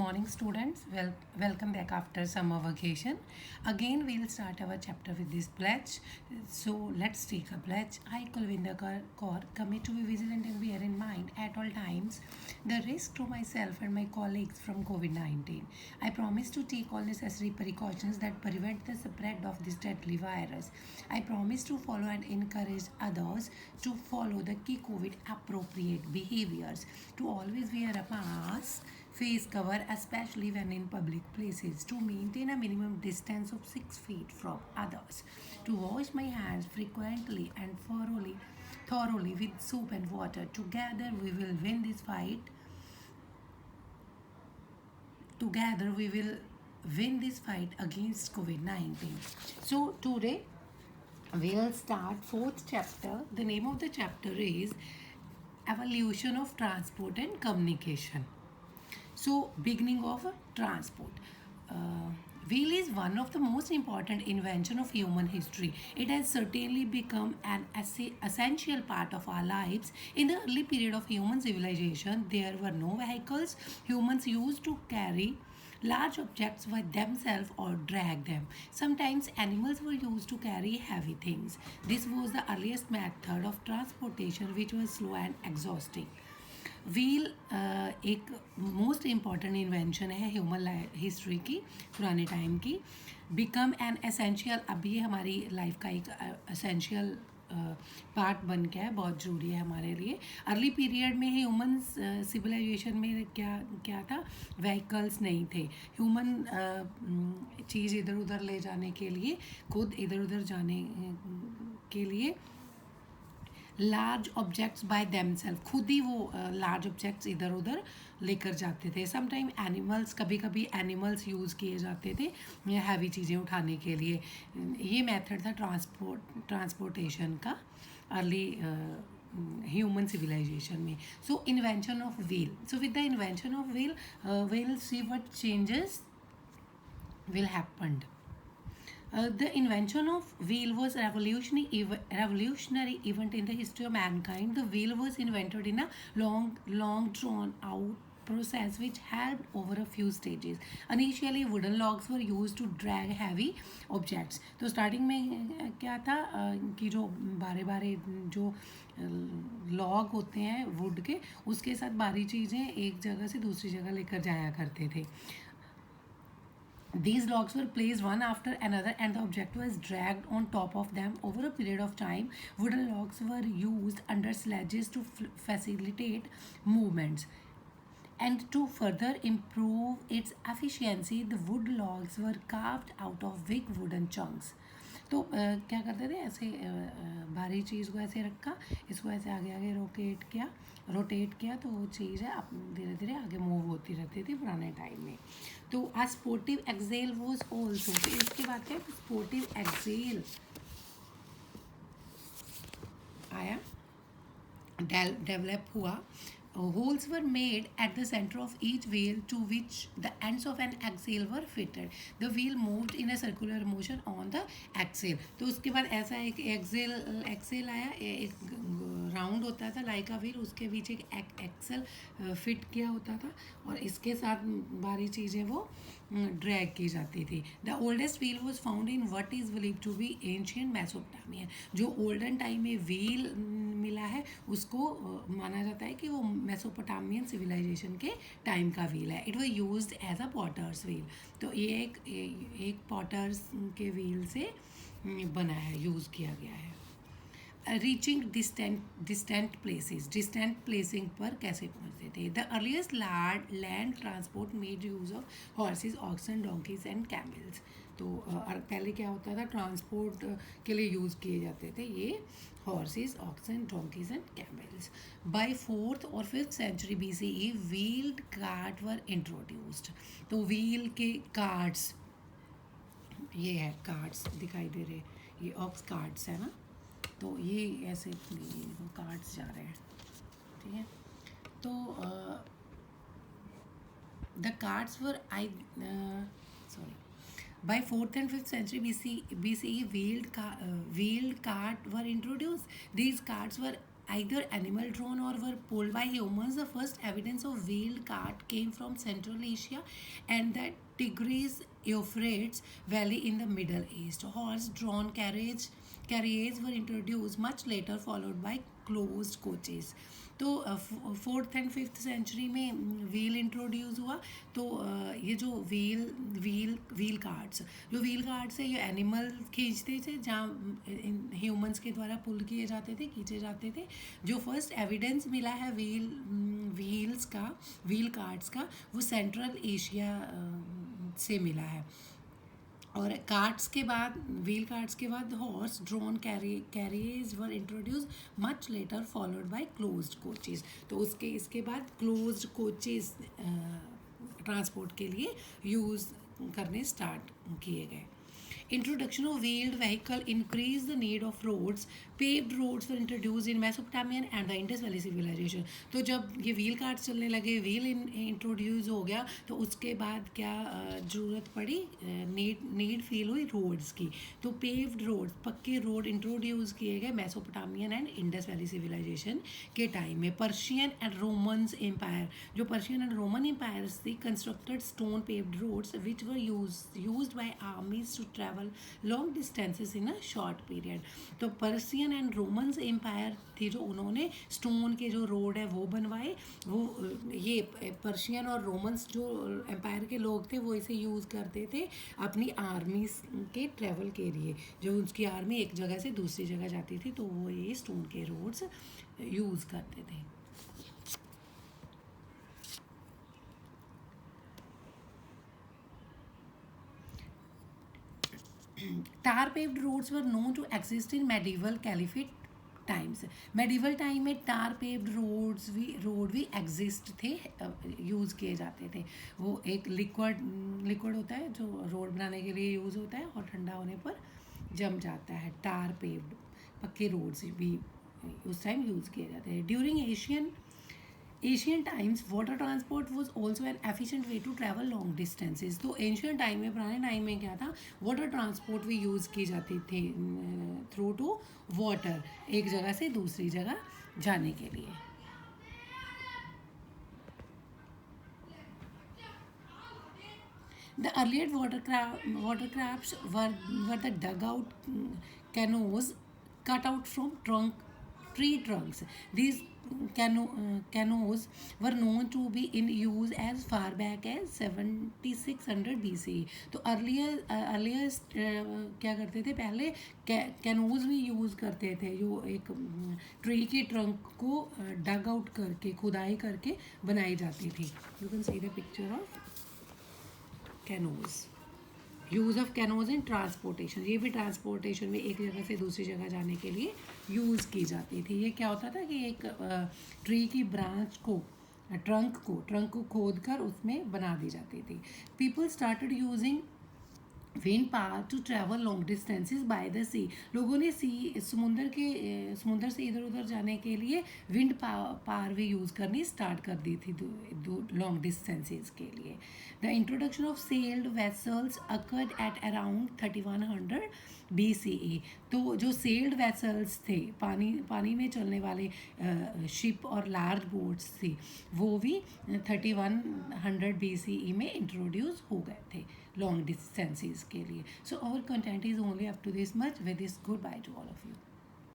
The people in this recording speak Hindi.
morning, students. Welcome back after summer vacation. Again, we'll start our chapter with this pledge. So, let's take a pledge. I, Kulvinder Kaur, commit to be vigilant and bear in mind at all times the risk to myself and my colleagues from COVID 19. I promise to take all necessary precautions that prevent the spread of this deadly virus. I promise to follow and encourage others to follow the key COVID appropriate behaviors, to always wear a mask, face cover, especially when in public places, to maintain a minimum distance of 6 feet from others, to wash my hands frequently and thoroughly with soap and water. Together we will win this fight. Together we will win this fight against COVID-19. So today we'll start fourth chapter. The name of the chapter is Evolution of Transport and Communication. So, beginning of transport. Wheel is one of the most important invention of human history. It has certainly become an essential part of our lives. In the early period of human civilization, there were no vehicles. Humans used to carry large objects by themselves or drag them. Sometimes animals were used to carry heavy things. This was the earliest method of transportation, which was slow and exhausting. Wheel एक मोस्ट इम्पॉर्टेंट इन्वेंशन है ह्यूमन हिस्ट्री की, पुराने टाइम की. बिकम एन एसेंशियल, अब ये हमारी लाइफ का एक एसेंशियल पार्ट बन गया है, बहुत ज़रूरी है हमारे लिए. अर्ली पीरियड में ह्यूमन सिविलाइजेशन में क्या था, व्हीकल्स नहीं थे. ह्यूमन चीज़ इधर उधर ले जाने के लिए, खुद इधर उधर जाने के लिए लार्ज ऑब्जेक्ट्स बाय देमसेल्फ, खुद ही वो लार्ज ऑब्जेक्ट्स इधर उधर लेकर जाते थे. समटाइम एनिमल्स, कभी कभी एनिमल्स यूज़ किए जाते थे हैवी चीज़ें उठाने के लिए. ये मेथड था ट्रांसपोर्टेशन का अर्ली ह्यूमन सिविलाइजेशन में. So invention of wheel. So with the invention of wheel, we'll see what changes will happened. The invention of wheel was revolutionary event in the history of mankind. The wheel was invented in a long drawn out process which helped over a few stages. Initially wooden logs were used to drag heavy objects. तो स्टार्टिंग में क्या था कि जो बारे जो लॉग होते हैं वुड के, उसके साथ भारी चीज़ें एक जगह से दूसरी जगह लेकर जाया करते थे. These logs were placed one after another and the object was dragged on top of them over a period of time. Wooden logs were used under sledges to facilitate movements. And to further improve its efficiency, the wood logs were carved out of big wooden chunks. तो क्या करते थे, ऐसे भारी चीज़ को ऐसे रखा, इसको ऐसे आगे आगे रोटेट किया तो वो चीज़ है धीरे धीरे आगे मूव होती रहती थी पुराने टाइम में. तो आ स्पोर्टिव एक्सेल वॉज ऑल्सो, फिर इसके बाद क्या स्पोर्टिव एक्सेल आया, डेवलप हुआ. Holes were made at the center of each wheel to which the ends of an axle were fitted. The wheel moved in a circular motion on the axle. तो उसके बाद ऐसा एक एक्सेल आया, एक राउंड होता था लाइक अ व्हील, उसके बीच एक एक्सेल फिट किया होता था और इसके साथ भारी चीज़ें वो ड्रैग की जाती थी. The oldest wheel was found in what is believe to be ancient Mesopotamia. जो ओल्डन टाइम में व्हील मिला है उसको माना जाता है कि वो मेसोपोटामियन सिविलाइजेशन के टाइम का व्हील है. It was used as a potter's wheel. तो ये एक पॉटर्स के व्हील से बना है, यूज़ किया गया है. रीचिंग डिस्टेंट प्लेसिंग पर कैसे पहुंचते थे. The earliest land transport made use of horses, oxen, donkeys and camels. तो पहले क्या होता था, ट्रांसपोर्ट के लिए यूज़ किए जाते थे ये horses, oxen, donkeys and camels. By 4th और 5th century BCE wheeled cart were introduced. तो व्हील के कार्ट्स, ये है कार्ट्स दिखाई दे रहे, ये ऑक्स कार्ट्स है ना, तो ये ऐसे कार्ड्स जा रहे हैं, ठीक है. तो the cards were by 4th and 5th century BCE wheeled cart were introduced. These carts were either animal drawn or were pulled by humans. The first evidence of wheeled cart came from Central Asia and the Tigris Euphrates Valley in the Middle East. Horse drawn carriages were introduced much later, followed by closed coaches. तो फोर्थ एंड फिफ्थ सेंचुरी में व्हील इंट्रोड्यूस हुआ. तो ये जो व्हील कार्ड्स है ये एनिमल खींचते थे जहाँ ह्यूमंस के द्वारा पुल किए जाते थे, खींचे जाते थे. जो फर्स्ट एविडेंस मिला है व्हील कार्ड्स का वो सेंट्रल एशिया से मिला है. और कार्ट्स के बाद व्हील कार्ट्स के बाद horse drone carriers were introduce much later followed by closed coaches. तो इसके बाद क्लोज्ड कोचेस ट्रांसपोर्ट के लिए यूज़ करने स्टार्ट किए गए. Introduction of wheeled vehicle increased the need of roads. Paved roads were introduced in Mesopotamian and the Indus Valley civilization. तो जब ये व्हील कार्ड्स चलने लगे, व्हील इंट्रोड्यूस हो गया, तो उसके बाद क्या ज़रूरत पड़ी, नीड फील हुई रोड्स की. तो पेव्ड रोड्स, पक्के रोड इंट्रोड्यूस किए गए Mesopotamian and Indus valley civilization के टाइम में. पर्शियन एंड रोमन्स एम्पायर, जो पर्शियन एंड रोमन एम्पायर्स थी, constructed stone paved roads which were used by armies to travel long distances in a short period. तो पर्शियन एंड रोमन्स एम्पायर थी जो उन्होंने स्टोन के जो रोड है वो बनवाए. वो ये पर्शियन और रोमन्स जो एम्पायर के लोग थे वो इसे यूज़ करते थे अपनी आर्मी के ट्रैवल के लिए. जब उसकी आर्मी एक जगह से दूसरी जगह जाती थी तो वो ये स्टोन के रोड्स यूज़ करते थे. Tar paved roads were known to exist in medieval caliphate times. Medieval time में टार पेव्ड रोड भी एग्जिस्ट थे, यूज़ किए जाते थे. वो एक लिक्विड होता है जो रोड बनाने के लिए यूज़ होता है और ठंडा होने पर जम जाता है. टार पेव्ड पक्के रोड्स भी उस टाइम यूज़ किए जाते हैं. During Asian times water transport was also an efficient way to travel long distances. तो एशियन टाइम में, पुराने टाइम में क्या था, वाटर ट्रांसपोर्ट भी यूज़ की जाती थी थ्रू टू वाटर, एक जगह से दूसरी जगह जाने के लिए. The earlier watercrafts were the dugout canoes cut out from tree trunks. These canoes were known to be in use as far back as 7600 BCE. तो अर्लियर क्या करते थे, पहले कैनोज भी यूज़ करते थे जो एक ट्री के ट्रंक को डग आउट करके, खुदाई करके बनाई जाती थी. You can see the picture of canoes. Use of canoes in transportation, ये भी ट्रांसपोर्टेशन में एक जगह से दूसरी जगह जाने के लिए यूज़ की जाती थी. ये क्या होता था कि एक ट्री की ब्रांच को, ट्रंक को खोद कर उसमें बना दी जाती थी. People started using wind power to travel long distances by the sea. लोगों ने समुंदर से इधर उधर जाने के लिए विंड पावर भी यूज़ करनी स्टार्ट कर दी थी लॉन्ग डिस्टेंसेस के लिए. The introduction of sailed vessels occurred at around 3100 BCE. तो जो सेल्ड वेसल्स थे, पानी में चलने वाले शिप और लार्ज बोट्स थी, वो भी 3100 BCE में इंट्रोड्यूस हो गए थे long distances के लिए. So our content is only up to this much. With this, goodbye to all of you.